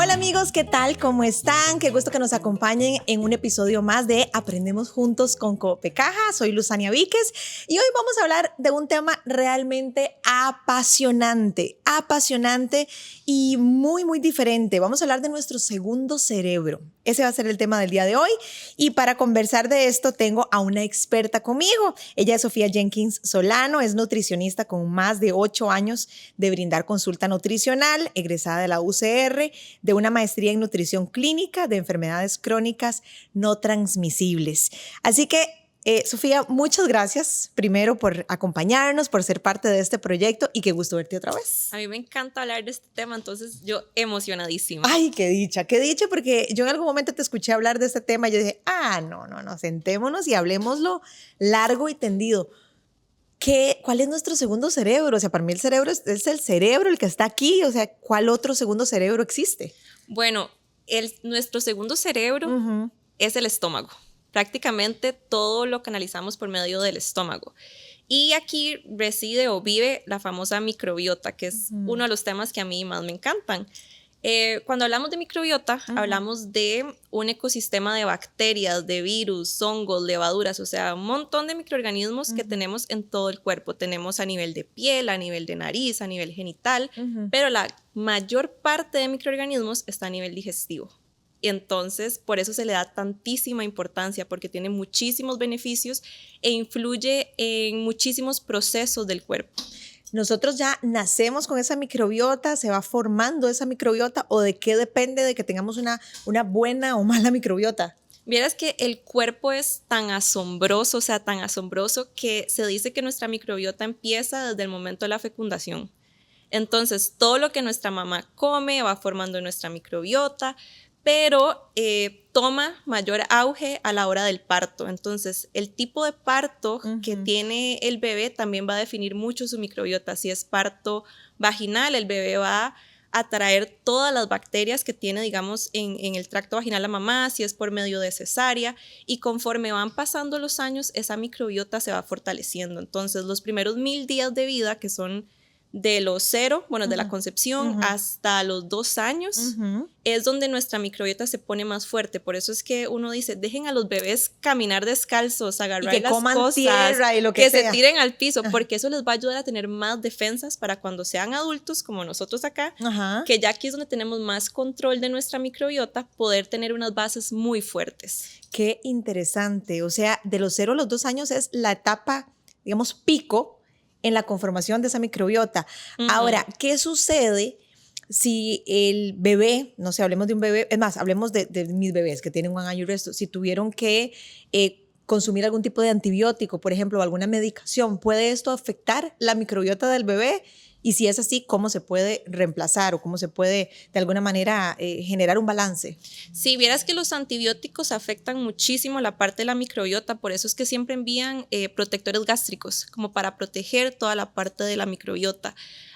Hola amigos, ¿qué tal? ¿Cómo están? Qué gusto que nos acompañen en un episodio más de Aprendemos Juntos con Copecaja. Soy Luzania Víquez y hoy vamos a hablar de un tema realmente apasionante y muy diferente. Vamos a hablar de nuestro segundo cerebro. Ese va a ser el tema del día de hoy y para conversar de esto tengo a una experta conmigo. Ella es Sofía Jenkins Solano, es nutricionista con más de 8 años de brindar consulta nutricional, egresada de la UCR, de una maestría en nutrición clínica de enfermedades crónicas no transmisibles. Así que, Sofía, muchas gracias primero por acompañarnos, por ser parte de este proyecto y qué gusto verte otra vez. A mí me encanta hablar de este tema, entonces yo emocionadísima. Ay, qué dicha, porque yo en algún momento te escuché hablar de este tema y yo dije, no, sentémonos y hablemoslo largo y tendido. ¿Cuál es nuestro segundo cerebro? O sea, para mí el cerebro es el cerebro el que está aquí. O sea, ¿cuál otro segundo cerebro existe? Bueno, nuestro segundo cerebro es el estómago. Prácticamente todo lo canalizamos por medio del estómago. Y aquí reside o vive la famosa microbiota, que es uno de los temas que a mí más me encantan. Cuando hablamos de microbiota, hablamos de un ecosistema de bacterias, de virus, hongos, levaduras, o sea, un montón de microorganismos que tenemos en todo el cuerpo. Tenemos a nivel de piel, a nivel de nariz, a nivel genital, pero la mayor parte de microorganismos está a nivel digestivo. Y entonces, por eso se le da tantísima importancia, porque tiene muchísimos beneficios e influye en muchísimos procesos del cuerpo. ¿Nosotros ya nacemos con esa microbiota? ¿Se va formando esa microbiota? ¿O de qué depende de que tengamos una buena o mala microbiota? Vieras que el cuerpo es tan asombroso, que se dice que nuestra microbiota empieza desde el momento de la fecundación. Entonces, todo lo que nuestra mamá come va formando nuestra microbiota, pero toma mayor auge a la hora del parto. Entonces, el tipo de parto que tiene el bebé también va a definir mucho su microbiota. Si es parto vaginal, el bebé va a atraer todas las bacterias que tiene, digamos, en el tracto vaginal la mamá, si es por medio de cesárea, y conforme van pasando los años, esa microbiota se va fortaleciendo. Entonces, los primeros 1000 días de vida, que son de los 0, de la concepción hasta los 2 años, es donde nuestra microbiota se pone más fuerte. Por eso es que uno dice, dejen a los bebés caminar descalzos, agarrar las cosas, tierra y lo que sea. Se tiren al piso, porque eso les va a ayudar a tener más defensas para cuando sean adultos, como nosotros acá, que ya aquí es donde tenemos más control de nuestra microbiota, poder tener unas bases muy fuertes. Qué interesante. O sea, de los 0 a los 2 años es la etapa, digamos, pico en la conformación de esa microbiota. Ahora, ¿qué sucede si el bebé, no sé, hablemos de un bebé, es más, hablemos de mis bebés que tienen 1 año y resto, si tuvieron que consumir algún tipo de antibiótico, por ejemplo, o alguna medicación, ¿puede esto afectar la microbiota del bebé? Y si es así, ¿cómo se puede reemplazar o cómo se puede de alguna manera generar un balance? Si vieras que los antibióticos afectan muchísimo la parte de la microbiota, por eso es que siempre envían protectores gástricos, como para proteger toda la parte de la microbiota.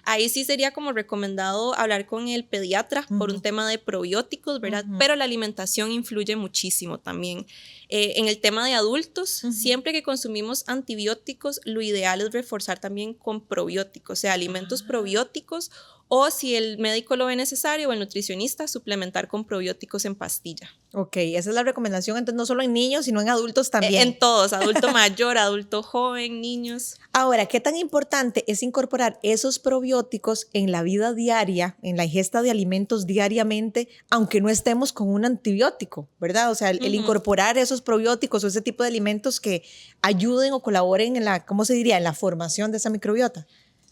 Ahí sí sería como recomendado hablar con el pediatra por un tema de probióticos, ¿verdad? Pero la alimentación influye muchísimo también. En el tema de adultos, siempre que consumimos antibióticos, lo ideal es reforzar también con probióticos, o sea, alimentos probióticos, o si el médico lo ve necesario o el nutricionista, suplementar con probióticos en pastilla. Ok, esa es la recomendación, entonces no solo en niños, sino en adultos también. En todos, adulto mayor, adulto joven, niños. Ahora, ¿qué tan importante es incorporar esos probióticos en la vida diaria, en la ingesta de alimentos diariamente, aunque no estemos con un antibiótico, ¿verdad? O sea, el incorporar esos probióticos o ese tipo de alimentos que ayuden o colaboren en ¿cómo se diría?, en la formación de esa microbiota.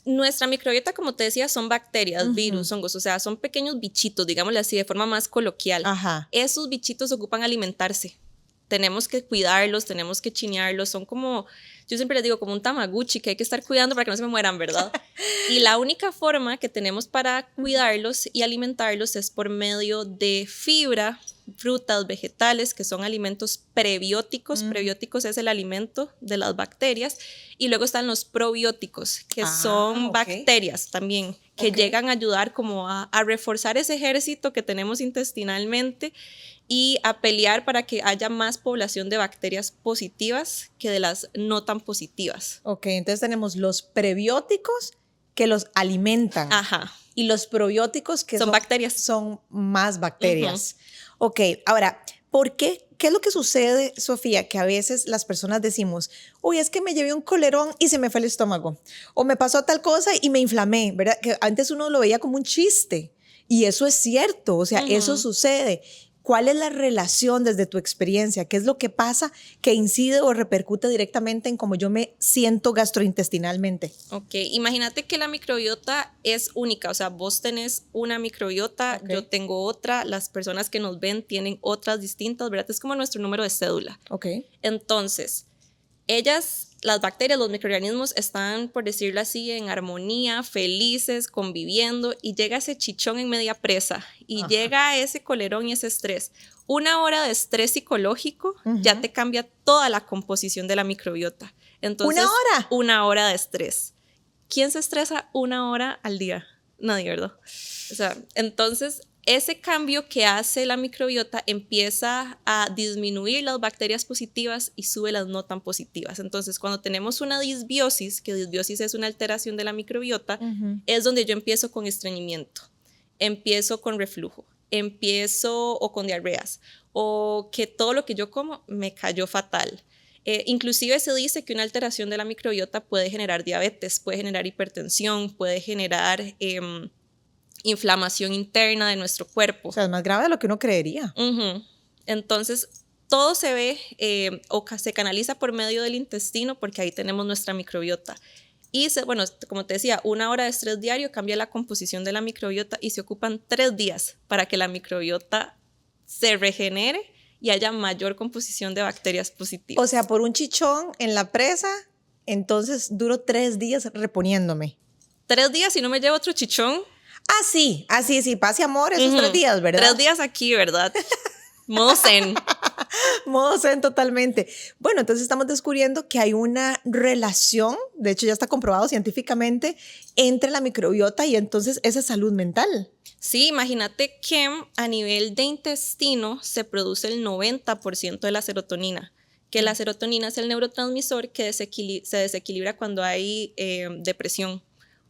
Nuestra microbiota, como te decía, son bacterias, virus, hongos, o sea, son pequeños bichitos, digámosle así, de forma más coloquial. Esos bichitos ocupan alimentarse. Tenemos que cuidarlos, tenemos que chinearlos, son como, yo siempre les digo, como un Tamagotchi que hay que estar cuidando para que no se me mueran, ¿verdad? Y la única forma que tenemos para cuidarlos y alimentarlos es por medio de fibra, frutas, vegetales, que son alimentos prebióticos. Prebióticos es el alimento de las bacterias. Y luego están los probióticos, que son bacterias también, que llegan a ayudar como a reforzar ese ejército que tenemos intestinalmente y a pelear para que haya más población de bacterias positivas que de las no tan positivas. Ok, entonces tenemos los prebióticos que los alimentan. Y los probióticos que son bacterias. Son más bacterias. Ok, ahora, ¿por qué? ¿Qué es lo que sucede, Sofía? Que a veces las personas decimos, uy, es que me llevé un colerón y se me fue el estómago. O me pasó tal cosa y me inflamé, ¿verdad? Que antes uno lo veía como un chiste. Y eso es cierto, o sea, eso sucede. ¿Cuál es la relación desde tu experiencia? ¿Qué es lo que pasa que incide o repercute directamente en cómo yo me siento gastrointestinalmente? Ok, imagínate que la microbiota es única, o sea, vos tenés una microbiota, yo tengo otra, las personas que nos ven tienen otras distintas, ¿verdad? Es como nuestro número de cédula. Ok. Entonces, las bacterias, los microorganismos están, por decirlo así, en armonía, felices, conviviendo, y llega ese chichón en media presa, y llega ese colerón y ese estrés. Una hora de estrés psicológico ya te cambia toda la composición de la microbiota. Entonces, ¿1 hora? Una hora de estrés. ¿Quién se estresa 1 hora al día? Nadie, ¿verdad? O sea, entonces ese cambio que hace la microbiota empieza a disminuir las bacterias positivas y sube las no tan positivas. Entonces, cuando tenemos una disbiosis, que disbiosis es una alteración de la microbiota, es donde yo empiezo con estreñimiento, empiezo con reflujo, o con diarreas, o que todo lo que yo como me cayó fatal. Inclusive se dice que una alteración de la microbiota puede generar diabetes, puede generar hipertensión, puede generar inflamación interna de nuestro cuerpo. O sea, es más grave de lo que uno creería. Entonces, todo se ve o se canaliza por medio del intestino porque ahí tenemos nuestra microbiota. Y, bueno, como te decía, 1 hora de estrés diario cambia la composición de la microbiota y se ocupan 3 días para que la microbiota se regenere y haya mayor composición de bacterias positivas. O sea, por un chichón en la presa, entonces duro 3 días reponiéndome. 3 días y no me llevo otro chichón. Sí, paz y amor, esos 3 días, ¿verdad? 3 días aquí, ¿verdad? Modo zen. Modo zen totalmente. Bueno, entonces estamos descubriendo que hay una relación, de hecho ya está comprobado científicamente, entre la microbiota y entonces esa salud mental. Sí, imagínate que a nivel de intestino se produce el 90% de la serotonina, que la serotonina es el neurotransmisor que se desequilibra cuando hay depresión,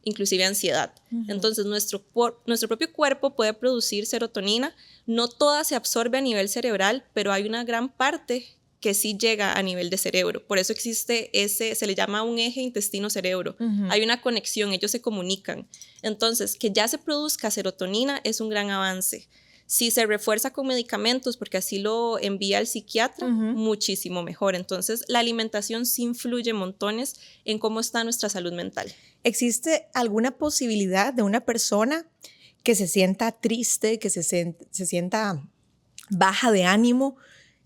inclusive ansiedad. Entonces, nuestro propio cuerpo puede producir serotonina. No toda se absorbe a nivel cerebral, pero hay una gran parte que sí llega a nivel de cerebro. Por eso existe se le llama un eje intestino-cerebro. Hay una conexión, ellos se comunican. Entonces, que ya se produzca serotonina es un gran avance. Si se refuerza con medicamentos, porque así lo envía el psiquiatra, muchísimo mejor. Entonces, la alimentación sí influye montones en cómo está nuestra salud mental. ¿Existe alguna posibilidad de una persona que se sienta triste, que se sienta baja de ánimo,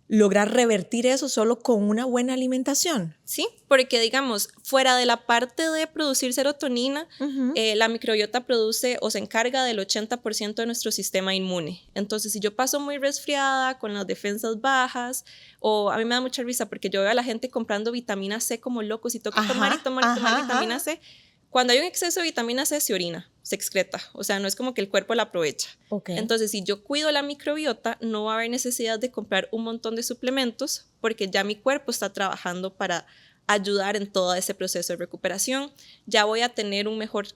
lograr revertir eso solo con una buena alimentación? Sí, porque digamos, fuera de la parte de producir serotonina, la microbiota produce o se encarga del 80% de nuestro sistema inmune. Entonces, si yo paso muy resfriada, con las defensas bajas, o a mí me da mucha risa porque yo veo a la gente comprando vitamina C como locos y toca tomar vitamina C. Cuando hay un exceso de vitamina C, se orina, se excreta. O sea, no es como que el cuerpo la aprovecha. Entonces, si yo cuido la microbiota, no va a haber necesidad de comprar un montón de suplementos porque ya mi cuerpo está trabajando para ayudar en todo ese proceso de recuperación. Ya voy a tener un mejor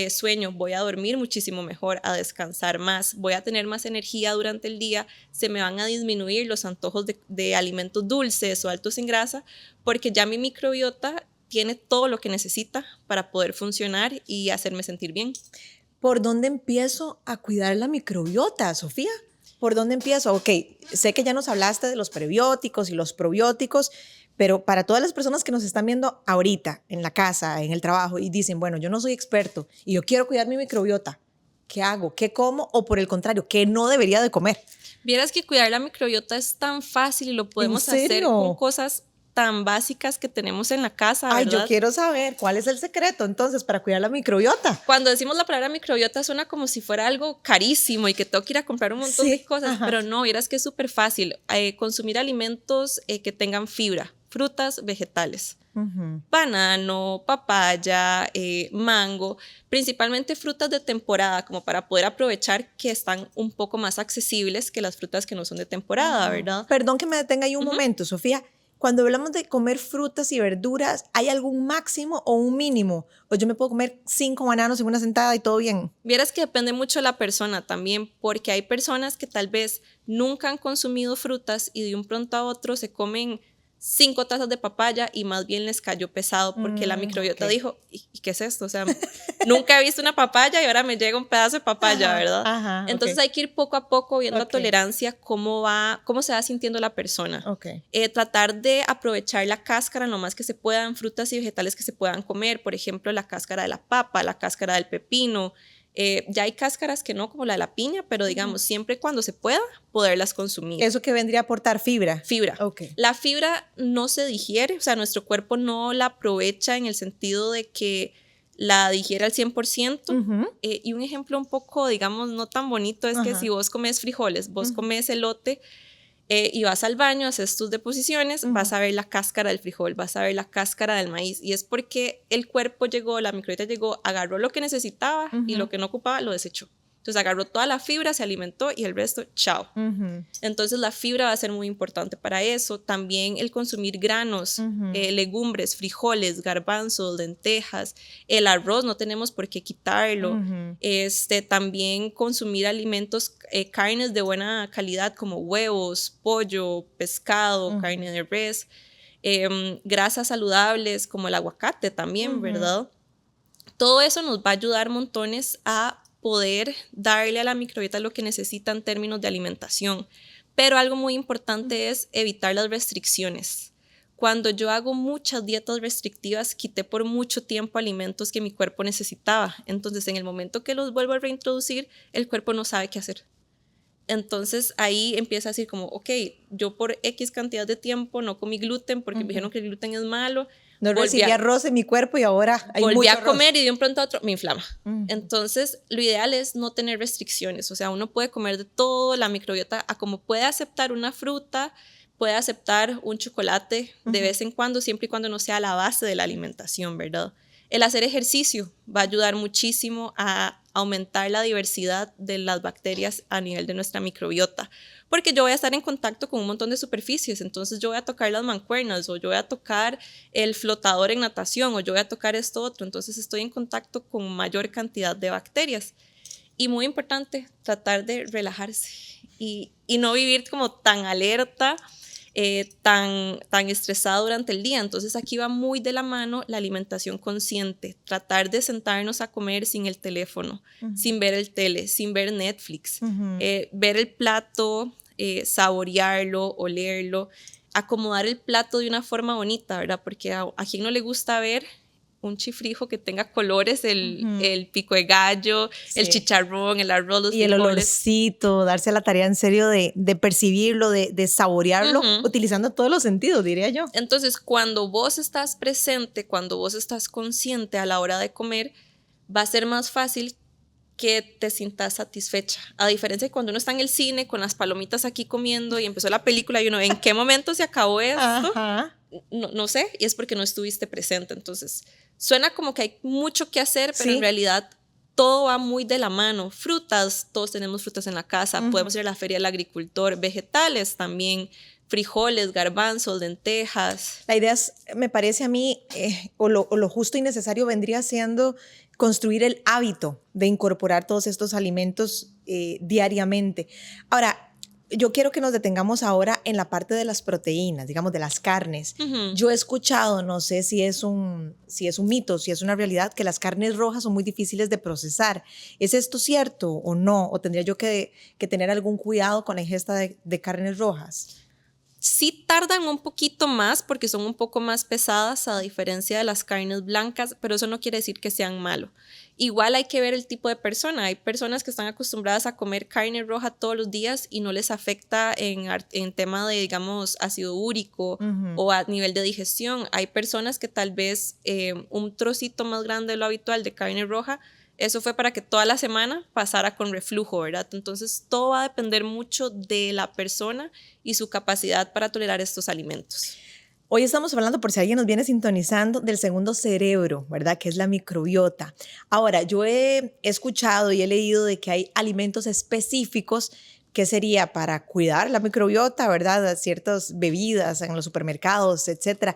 sueño, voy a dormir muchísimo mejor, a descansar más, voy a tener más energía durante el día, se me van a disminuir los antojos de alimentos dulces o altos en grasa porque ya mi microbiota tiene todo lo que necesita para poder funcionar y hacerme sentir bien. ¿Por dónde empiezo a cuidar la microbiota, Sofía? ¿Por dónde empiezo? Ok, sé que ya nos hablaste de los prebióticos y los probióticos, pero para todas las personas que nos están viendo ahorita, en la casa, en el trabajo, y dicen, bueno, yo no soy experto y yo quiero cuidar mi microbiota, ¿qué hago? ¿Qué como? O por el contrario, ¿qué no debería de comer? Vieras que cuidar la microbiota es tan fácil y lo podemos hacer con cosas tan básicas que tenemos en la casa, ¿verdad? Ay, yo quiero saber cuál es el secreto entonces para cuidar la microbiota. Cuando decimos la palabra microbiota suena como si fuera algo carísimo y que tengo que ir a comprar un montón de cosas, pero no, vieras que es súper fácil. Consumir alimentos que tengan fibra, frutas, vegetales. Banano, papaya, mango, principalmente frutas de temporada, como para poder aprovechar que están un poco más accesibles que las frutas que no son de temporada, ¿verdad? Perdón que me detenga ahí un momento, Sofía. cuando hablamos de comer frutas y verduras, ¿hay algún máximo o un mínimo? ¿O yo me puedo comer 5 bananos en una sentada y todo bien? Vieras que depende mucho de la persona también, porque hay personas que tal vez nunca han consumido frutas y de un pronto a otro se comen 5 tazas de papaya y más bien les cayó pesado porque la microbiota dijo, ¿y qué es esto? O sea, nunca he visto una papaya y ahora me llega un pedazo de papaya, ¿verdad? Entonces hay que ir poco a poco viendo la tolerancia, cómo se va sintiendo la persona. Tratar de aprovechar la cáscara lo más que se puedan, frutas y vegetales que se puedan comer, por ejemplo, la cáscara de la papa, la cáscara del pepino. Ya hay cáscaras que no, como la de la piña, pero digamos, siempre cuando se pueda, poderlas consumir. ¿Eso que vendría a aportar? Fibra. Fibra. La fibra no se digiere, o sea, nuestro cuerpo no la aprovecha en el sentido de que la digiere al 100%. Y un ejemplo un poco, digamos, no tan bonito es que si vos comes frijoles, vos comes elote, y vas al baño, haces tus deposiciones, vas a ver la cáscara del frijol, vas a ver la cáscara del maíz, y es porque el cuerpo llegó, la microbiota llegó, agarró lo que necesitaba y lo que no ocupaba lo desechó. Entonces agarró toda la fibra, se alimentó y el resto, chao. Entonces la fibra va a ser muy importante para eso. También el consumir granos, legumbres, frijoles, garbanzos, lentejas, el arroz, no tenemos por qué quitarlo. También consumir alimentos, carnes de buena calidad como huevos, pollo, pescado, carne de res, grasas saludables como el aguacate también, ¿verdad? Todo eso nos va a ayudar montones a poder darle a la microbiota lo que necesita en términos de alimentación. Pero algo muy importante es evitar las restricciones. Cuando yo hago muchas dietas restrictivas, quité por mucho tiempo alimentos que mi cuerpo necesitaba. Entonces, en el momento que los vuelvo a reintroducir, el cuerpo no sabe qué hacer. Entonces, ahí empieza a decir como, ok, yo por X cantidad de tiempo no comí gluten porque me dijeron que el gluten es malo. No recibí arroz en mi cuerpo y ahora hay volví mucho a comer y de un pronto a otro me inflama. Entonces, lo ideal es no tener restricciones. O sea, uno puede comer de todo, la microbiota, a como puede aceptar una fruta, puede aceptar un chocolate de vez en cuando, siempre y cuando no sea la base de la alimentación, ¿verdad? El hacer ejercicio va a ayudar muchísimo a aumentar la diversidad de las bacterias a nivel de nuestra microbiota, porque yo voy a estar en contacto con un montón de superficies, entonces yo voy a tocar las mancuernas, o yo voy a tocar el flotador en natación, o yo voy a tocar esto otro, entonces estoy en contacto con mayor cantidad de bacterias. Y muy importante, tratar de relajarse y no vivir como tan alerta, tan estresado durante el día. Entonces aquí va muy de la mano la alimentación consciente, tratar de sentarnos a comer sin el teléfono, sin ver el tele, sin ver Netflix, ver el plato, saborearlo, olerlo, acomodar el plato de una forma bonita, ¿verdad? Porque a quien no le gusta ver un chifrijo que tenga colores, el pico de gallo, el chicharrón, el arroz, los frijoles. El olorcito, darse a la tarea en serio de percibirlo, de saborearlo, utilizando todos los sentidos, diría yo. Entonces, cuando vos estás presente, cuando vos estás consciente a la hora de comer, va a ser más fácil que te sientas satisfecha. A diferencia de cuando uno está en el cine con las palomitas aquí comiendo y empezó la película y uno, ¿en qué momento se acabó esto? No sé, y es porque no estuviste presente. Entonces, suena como que hay mucho que hacer, pero en realidad todo va muy de la mano. Frutas, todos tenemos frutas en la casa, podemos ir a la feria del agricultor, vegetales también, frijoles, garbanzos, lentejas. La idea es, me parece a mí, o lo justo y necesario vendría siendo construir el hábito de incorporar todos estos alimentos diariamente. Ahora, yo quiero que nos detengamos ahora en la parte de las proteínas, digamos, de las carnes. Yo he escuchado, no sé si es un mito, si es una realidad, que las carnes rojas son muy difíciles de procesar. ¿Es esto cierto o no? ¿O tendría yo que tener algún cuidado con la ingesta de carnes rojas? Sí tardan un poquito más porque son un poco más pesadas a diferencia de las carnes blancas, pero eso no quiere decir que sean malos. Igual hay que ver el tipo de persona. Hay personas que están acostumbradas a comer carne roja todos los días y no les afecta en tema de, digamos, ácido úrico o a nivel de digestión. Hay personas que tal vez un trocito más grande de lo habitual de carne roja, eso fue para que toda la semana pasara con reflujo, ¿verdad? Entonces todo va a depender mucho de la persona y su capacidad para tolerar estos alimentos. Hoy estamos hablando, por si alguien nos viene sintonizando, del segundo cerebro, ¿verdad? Que es la microbiota. Ahora, yo he escuchado y he leído de que hay alimentos específicos ¿qué sería para cuidar la microbiota, verdad? Ciertas bebidas en los supermercados, etcétera.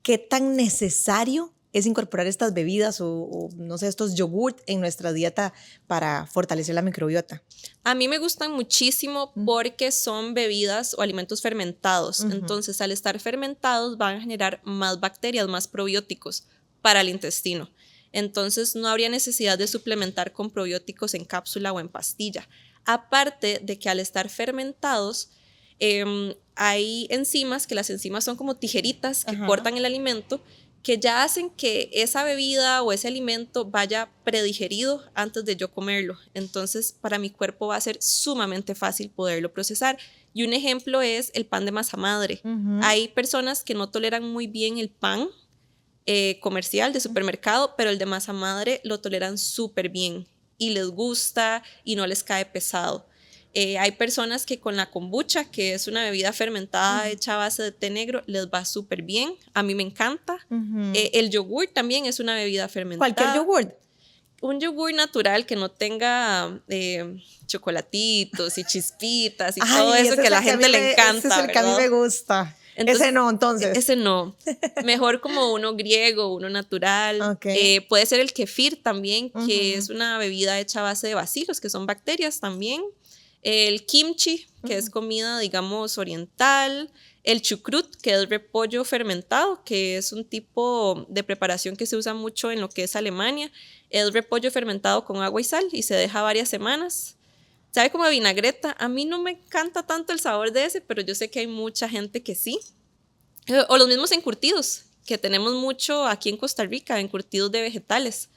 ¿Qué tan necesario es incorporar estas bebidas o no sé, estos yogurt en nuestra dieta para fortalecer la microbiota? A mí me gustan muchísimo porque son bebidas o alimentos fermentados. Entonces, al estar fermentados van a generar más bacterias, más probióticos para el intestino. Entonces, no habría necesidad de suplementar con probióticos en cápsula o en pastilla. Aparte de que al estar fermentados, hay enzimas, que las enzimas son como tijeritas que cortan el alimento, que ya hacen que esa bebida o ese alimento vaya predigerido antes de yo comerlo. Entonces, para mi cuerpo va a ser sumamente fácil poderlo procesar. Y un ejemplo es el pan de masa madre. Hay personas que no toleran muy bien el pan comercial de supermercado, pero el de masa madre lo toleran súper bien y les gusta y no les cae pesado. Hay personas que con la kombucha, que es una bebida fermentada hecha a base de té negro, les va súper bien. A mí me encanta. El yogur también es una bebida fermentada. ¿Cualquier yogur? Un yogur natural que no tenga chocolatitos y chispitas y todo eso que a la gente le encanta. Ese es el que a mí me gusta. Entonces, ese no, entonces. Ese no. Mejor como uno griego, uno natural. Okay. Puede ser el kefir también, que es una bebida hecha a base de bacilos, que son bacterias también. El kimchi, que es comida, digamos, oriental. El chucrut, que es repollo fermentado, que es un tipo de preparación que se usa mucho en lo que es Alemania. Es repollo fermentado con agua y sal y se deja varias semanas. Sabe como a vinagreta. A mí no me encanta tanto el sabor de ese, pero yo sé que hay mucha gente que sí. O los mismos encurtidos, que tenemos mucho aquí en Costa Rica, encurtidos de vegetales.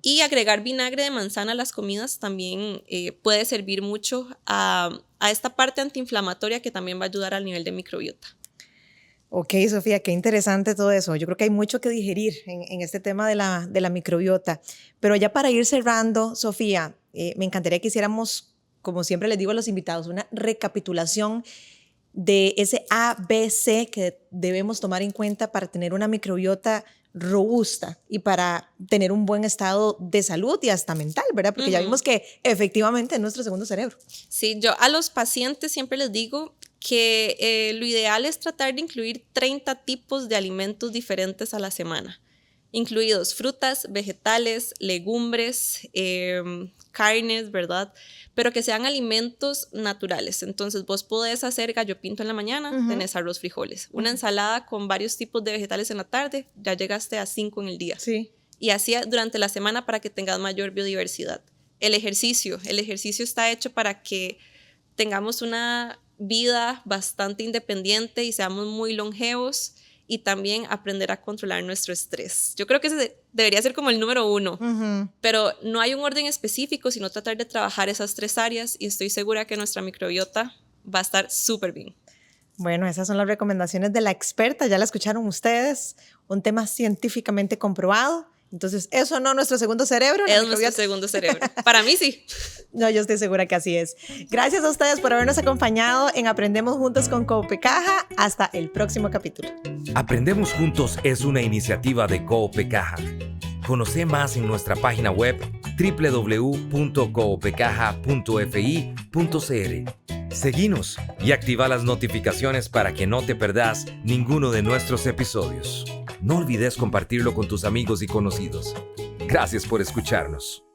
Y agregar vinagre de manzana a las comidas también puede servir mucho a esta parte antiinflamatoria que también va a ayudar al nivel de microbiota. Ok, Sofía, qué interesante todo eso. Yo creo que hay mucho que digerir en este tema de la microbiota. Pero ya para ir cerrando, Sofía, me encantaría que hiciéramos, como siempre les digo a los invitados, una recapitulación de ese ABC que debemos tomar en cuenta para tener una microbiota robusta y para tener un buen estado de salud y hasta mental, ¿verdad? Porque ya vimos que efectivamente es nuestro segundo cerebro. Sí, yo a los pacientes siempre les digo que lo ideal es tratar de incluir 30 tipos de alimentos diferentes a la semana, incluidos frutas, vegetales, legumbres, carnes, ¿verdad? Pero que sean alimentos naturales. Entonces vos podés hacer gallo pinto en la mañana, tenés arroz, frijoles. Una ensalada con varios tipos de vegetales en la tarde, ya llegaste a 5 en el día. Sí. Y así durante la semana para que tengas mayor biodiversidad. El ejercicio está hecho para que tengamos una vida bastante independiente y seamos muy longevos, y también aprender a controlar nuestro estrés. Yo creo que ese debería ser como el número 1, pero no hay un orden específico, sino tratar de trabajar esas 3 áreas y estoy segura que nuestra microbiota va a estar súper bien. Bueno, esas son las recomendaciones de la experta, ya la escucharon ustedes, un tema científicamente comprobado. Entonces, ¿eso no es nuestro segundo cerebro? Es nuestro segundo cerebro. Para mí sí. No, yo estoy segura que así es. Gracias a ustedes por habernos acompañado en Aprendemos Juntos con Coopecaja. Hasta el próximo capítulo. Aprendemos Juntos es una iniciativa de Coopecaja. Conoce más en nuestra página web www.coopecaja.fi.cr. Seguinos y activa las notificaciones para que no te perdas ninguno de nuestros episodios. No olvides compartirlo con tus amigos y conocidos. Gracias por escucharnos.